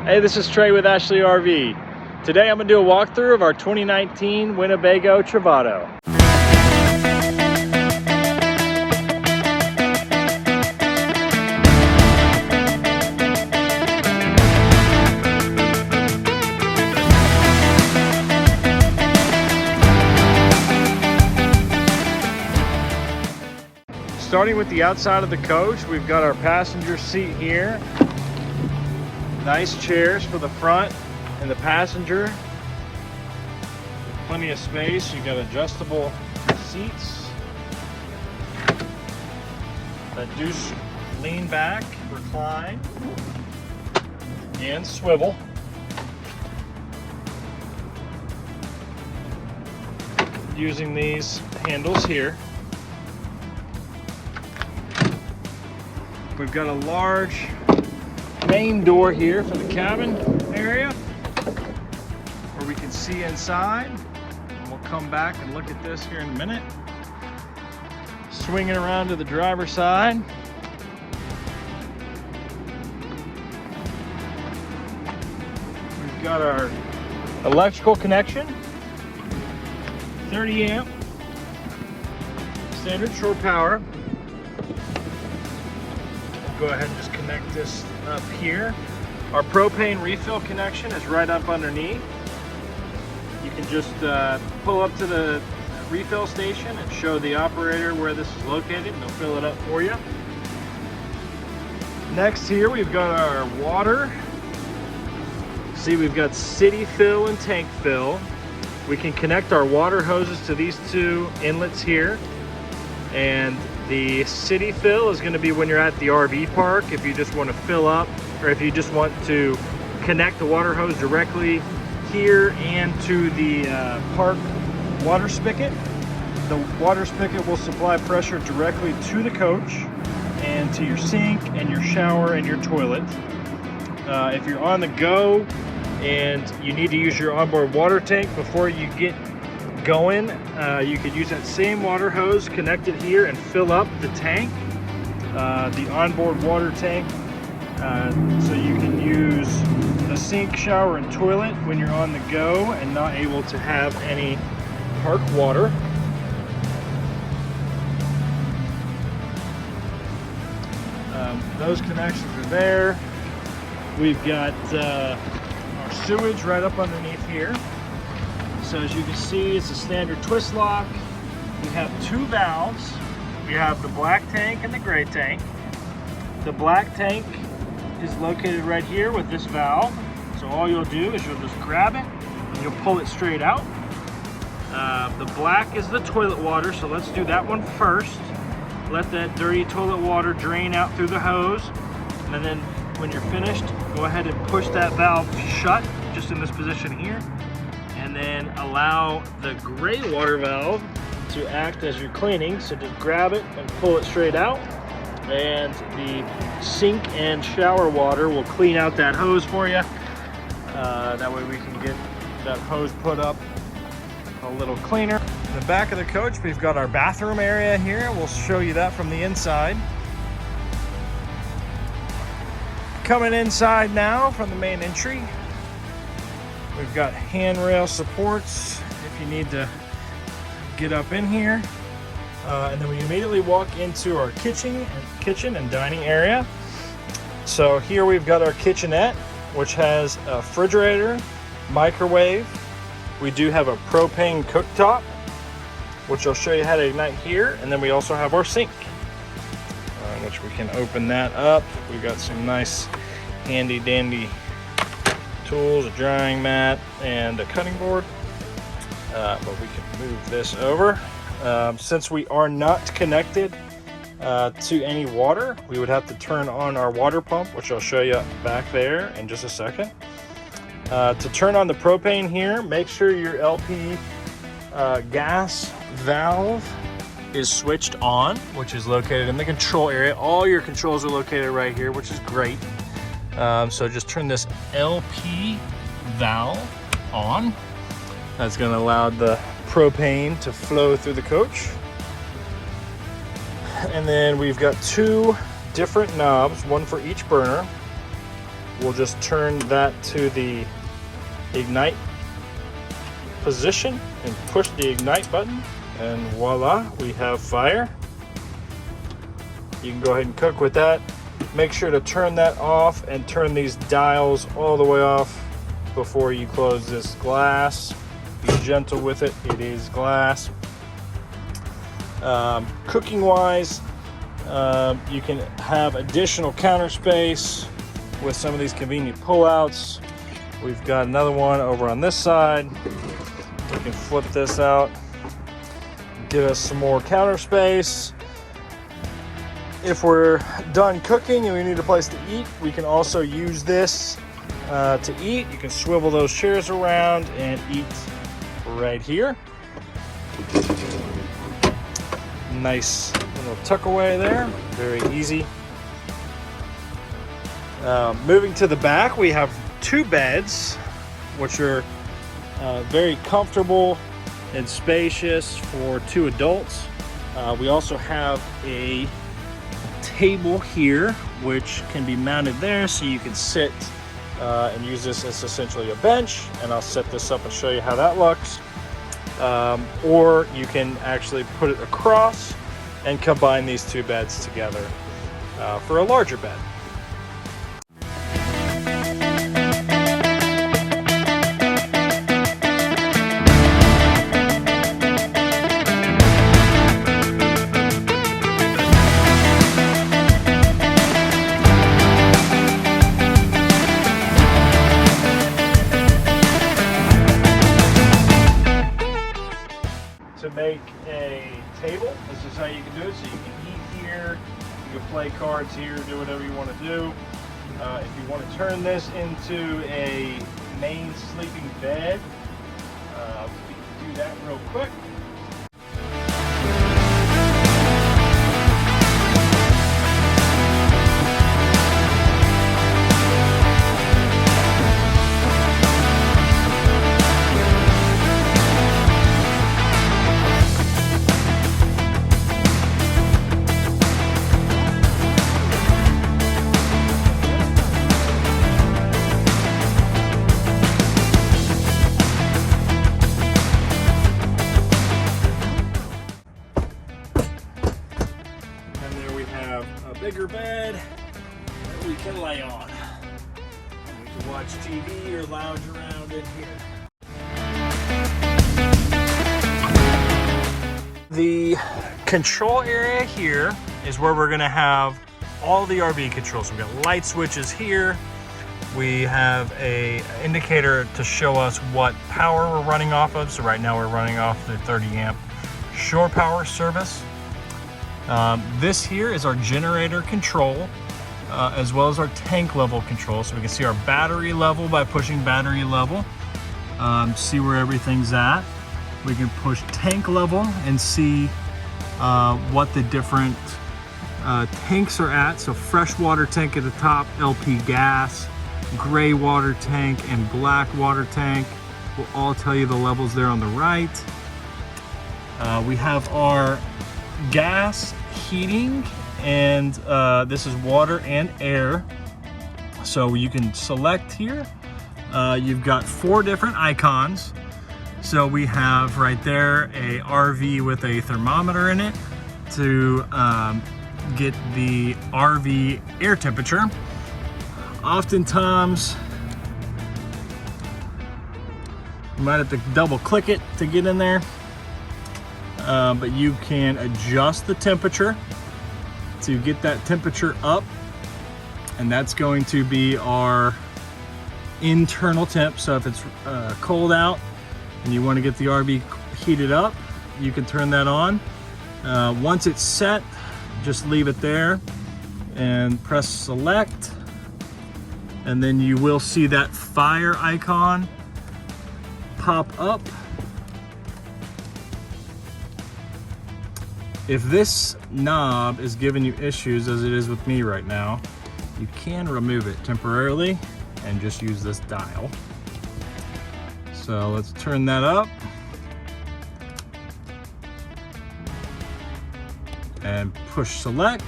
Hey, this is Trey with Ashley RV. Today I'm going to do a walkthrough of our 2019 Winnebago Travato. Starting with the outside of the coach, we've got our passenger seat here. Nice chairs for the front and the passenger. Plenty of space. You got adjustable seats that do lean back, recline, and swivel. Using these handles here. We've got a large main door here for the cabin area where we can see inside. We'll come back and look at this here in a minute. Swinging around to the driver's side. We've got our electrical connection, 30 amp, standard shore power. Go ahead and just connect this up here. Our propane refill connection is right up underneath. You can just pull up to the refill station and show the operator where this is located and they'll fill it up for you. Next here we've got our water. See, we've got city fill and tank fill. We can connect our water hoses to these two inlets here, and the city fill is going to be when you're at the RV park, if you just want to fill up, or if you just want to connect the water hose directly here and to the park water spigot. The water spigot will supply pressure directly to the coach and to your sink and your shower and your toilet. If you're on the go and you need to use your onboard water tank before you get going, you could use that same water hose connected here and fill up the tank, the onboard water tank, so you can use a sink, shower, and toilet when you're on the go and not able to have any park water. Those connections are there. We've got our sewage right up underneath here. So as you can see, it's a standard twist lock. We have two valves. We have the black tank and the gray tank. The black tank is located right here with this valve. So all you'll do is you'll just grab it and you'll pull it straight out. The black is the toilet water, so let's do that one first. Let that dirty toilet water drain out through the hose. And then when you're finished, go ahead and push that valve shut, just in this position here. And then allow the gray water valve to act as you're cleaning. So just grab it and pull it straight out, and the sink and shower water will clean out that hose for you. That way we can get that hose put up a little cleaner. In the back of the coach, we've got our bathroom area here. We'll show you that from the inside. Coming inside now from the main entry, we've got handrail supports if you need to get up in here. And then we immediately walk into our kitchen and dining area. So here we've got our kitchenette, which has a refrigerator, microwave. We do have a propane cooktop, which I'll show you how to ignite here. And then we also have our sink, which we can open that up. We've got some nice handy dandy tools, a drying mat, and a cutting board. But we can move this over. Since we are not connected to any water, we would have to turn on our water pump, which I'll show you back there in just a second. To turn on the propane here, make sure your LP gas valve is switched on, which is located in the control area. All your controls are located right here, which is great. So just turn this LP valve on. That's going to allow the propane to flow through the coach. And then we've got two different knobs, one for each burner. we'll just turn that to the ignite position and push the ignite button, and voila, we have fire. You can go ahead and cook with that. Make sure to turn that off and turn these dials all the way off before you close this glass. Be gentle with it, it is glass. Cooking wise, you can have additional counter space with some of these convenient pullouts. We've got another one over on this side. We can flip this out, give us some more counter space. If we're done cooking and we need a place to eat, we can also use this to eat. You can swivel those chairs around and eat right here. Nice little tuck away there, very easy. Moving to the back, we have two beds, which are very comfortable and spacious for two adults. We also have a table here, which can be mounted there, so you can sit and use this as essentially a bench, and I'll set this up and show you how that looks. Or you can actually put it across and combine these two beds together for a larger bed. To make a table, this is how you can do it. So you can eat here, you can play cards here, do whatever you want to do. If you want to turn this into a main sleeping bed, we can do that real quick. Bigger bed that we can lay on. And we can watch TV or lounge around in here. The control area here is where we're going to have all the RV controls. We've got light switches here. We have a indicator to show us what power we're running off of. So right now we're running off the 30 amp shore power service. This here is our generator control, as well as our tank level control. So we can see our battery level by pushing battery level, see where everything's at. We can push tank level and see what the different tanks are at. So freshwater tank at the top, LP gas, gray water tank, and black water tank will all tell you the levels there on the right. We have our gas, heating, and this is water and air. So you can select here. You've got 4 different icons. So we have right there a RV with a thermometer in it to get the RV air temperature. Oftentimes you might have to double click it to get in there. But you can adjust the temperature to get that temperature up, and that's going to be our internal temp. So if it's cold out and you want to get the RV heated up, you can turn that on. Once it's set, just leave it there and press select, and then you will see that fire icon pop up. If this knob is giving you issues, as it is with me right now, you can remove it temporarily and just use this dial. So let's turn that up and push select,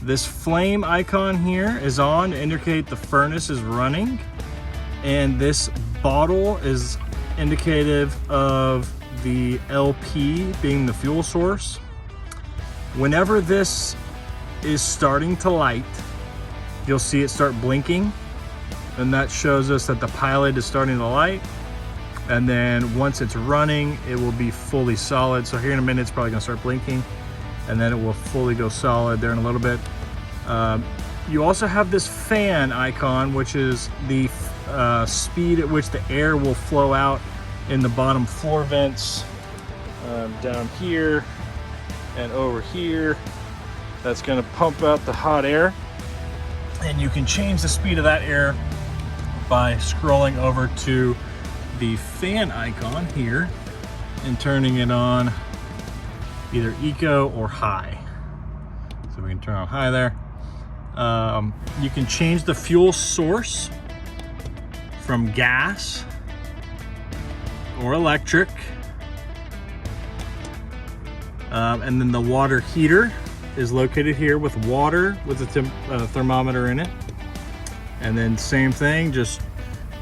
This flame icon here is on to indicate the furnace is running, and this bottle is indicative of the LP being the fuel source. Whenever this is starting to light, you'll see it start blinking, and that shows us that the pilot is starting to light. And then once it's running, it will be fully solid. So here in a minute, it's probably gonna start blinking, and then it will fully go solid there in a little bit. You also have this fan icon, which is the speed at which the air will flow out in the bottom floor vents, down here and over here. That's gonna pump out the hot air, and you can change the speed of that air by scrolling over to the fan icon here and turning it on either eco or high. So we can turn on high there. You can change the fuel source from gas or electric. And then the water heater is located here with water with a thermometer in it. And then same thing, just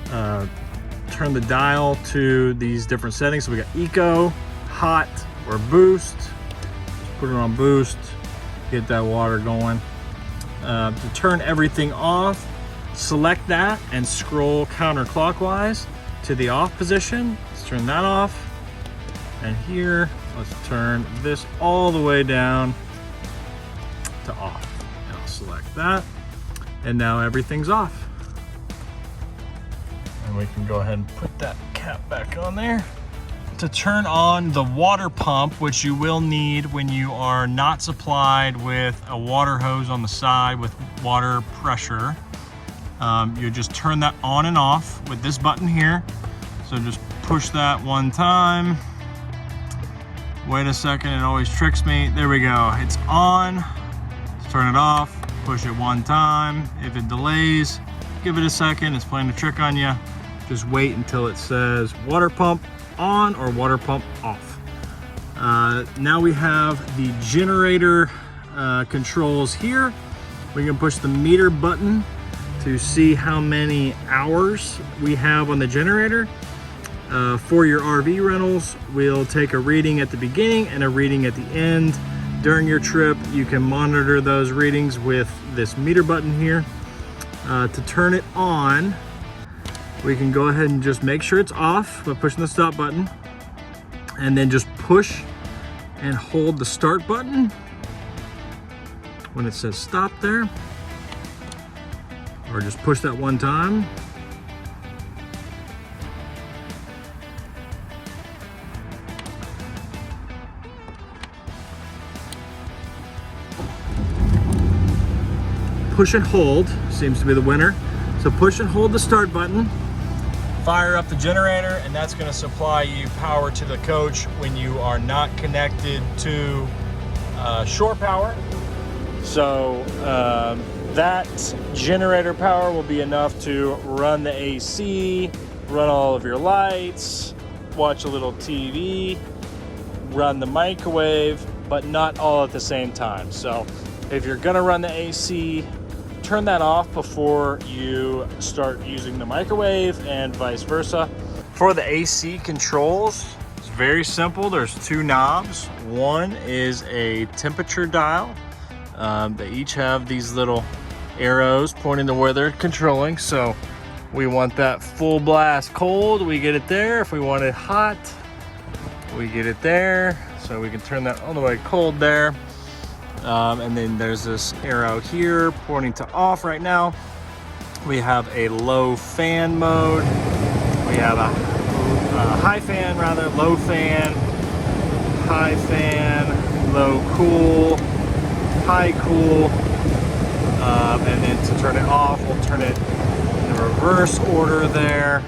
turn the dial to these different settings. So we got eco, hot, or boost. Just put it on boost, get that water going. To turn everything off, select that and scroll counterclockwise to the off position. Let's turn that off. And here, let's turn this all the way down to off. And I'll select that. And now everything's off. And we can go ahead and put that cap back on there. To turn on the water pump, which you will need when you are not supplied with a water hose on the side with water pressure, you just turn that on and off with this button here. So just push that one time. Wait a second, it always tricks me. There we go, it's on. Let's turn it off, push it one time. If it delays, give it a second, it's playing a trick on you. Just wait until it says water pump on or water pump off. Now we have the generator controls here. We can push the meter button to see how many hours we have on the generator. For your RV rentals, we'll take a reading at the beginning and a reading at the end. During your trip, you can monitor those readings with this meter button here. To turn it on, we can go ahead and just make sure it's off by pushing the stop button, and then just push and hold the start button when it says stop there, or just push that one time. Push and hold seems to be the winner. So push and hold the start button, fire up the generator, and that's going to supply you power to the coach when you are not connected to shore power. So that generator power will be enough to run the AC, run all of your lights, watch a little TV, run the microwave, but not all at the same time. So if you're going to run the AC, turn that off before you start using the microwave, and vice versa. For the AC controls, it's very simple. There's two knobs. One is a temperature dial. They each have these little arrows pointing to where they're controlling. So we want that full blast cold, we get it there. If we want it hot, we get it there. So we can turn that all the way cold there. And then there's this arrow here pointing to off right now. We have a low fan mode. We have a high fan, rather, low fan, high fan, low cool, high cool. And then to turn it off, we'll turn it in the reverse order there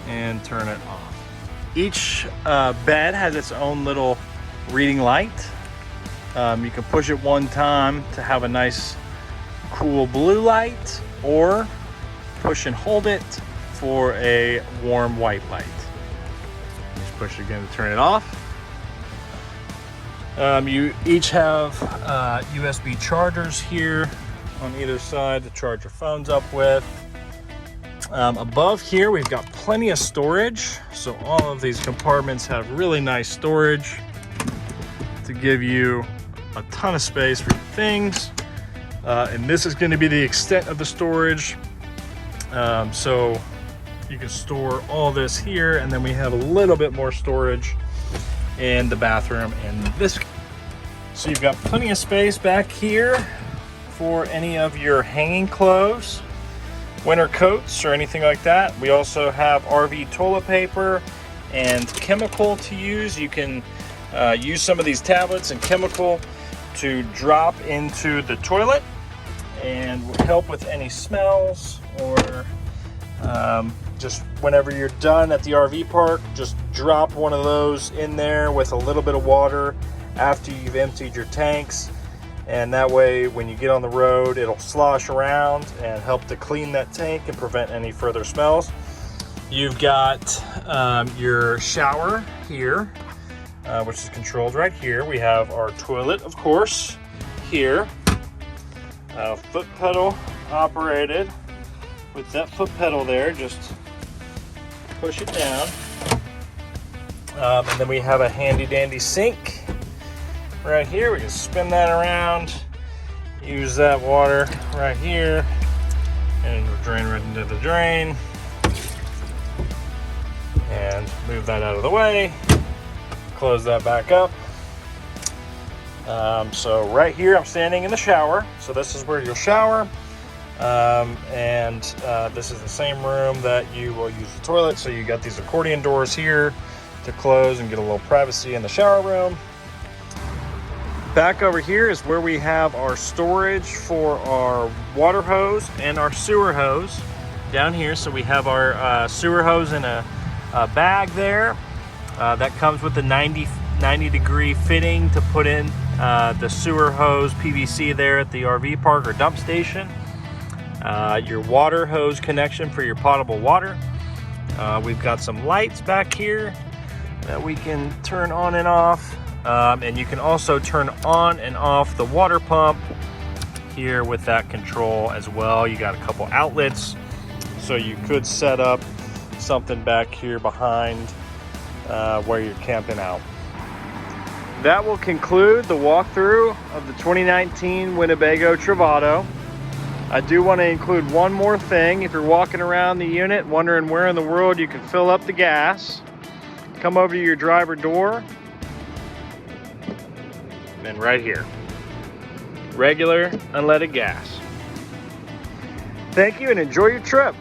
and turn it off. Each bed has its own little reading light. You can push it one time to have a nice cool blue light, or push and hold it for a warm white light. Just push it again to turn it off. You each have USB chargers here on either side to charge your phones up with. Above here, we've got plenty of storage. So all of these compartments have really nice storage to give you a ton of space for your things. And this is going to be the extent of the storage. So you can store all this here, and then we have a little bit more storage in the bathroom and this. So you've got plenty of space back here for any of your hanging clothes, winter coats, or anything like that. We also have RV toilet paper and chemical to use. You can use some of these tablets and chemical to drop into the toilet and help with any smells, or just whenever you're done at the RV park, just drop one of those in there with a little bit of water after you've emptied your tanks. And that way, when you get on the road, it'll slosh around and help to clean that tank and prevent any further smells. You've got your shower here, which is controlled right here. We have our toilet, of course, here. Foot pedal operated. With that foot pedal there, just push it down. And then we have a handy dandy sink right here. We can spin that around, use that water right here, and it'll drain right into the drain. And move that out of the way. Close that back up. So right here, I'm standing in the shower. So this is where you'll shower. This is the same room that you will use the toilet. So you got these accordion doors here to close and get a little privacy in the shower room. Back over here is where we have our storage for our water hose and our sewer hose down here. So we have our sewer hose in a bag there. That comes with the 90 degree fitting to put in the sewer hose PVC there at the RV park or dump station. Your water hose connection for your potable water. We've got some lights back here that we can turn on and off. And you can also turn on and off the water pump here with that control as well. You got a couple outlets, so you could set up something back here behind where you're camping out. That will conclude the walkthrough of the 2019 Winnebago Travato. I do want to include one more thing. If you're walking around the unit wondering where in the world you can fill up the gas, come over to your driver door and right here, regular unleaded gas. Thank you and enjoy your trip.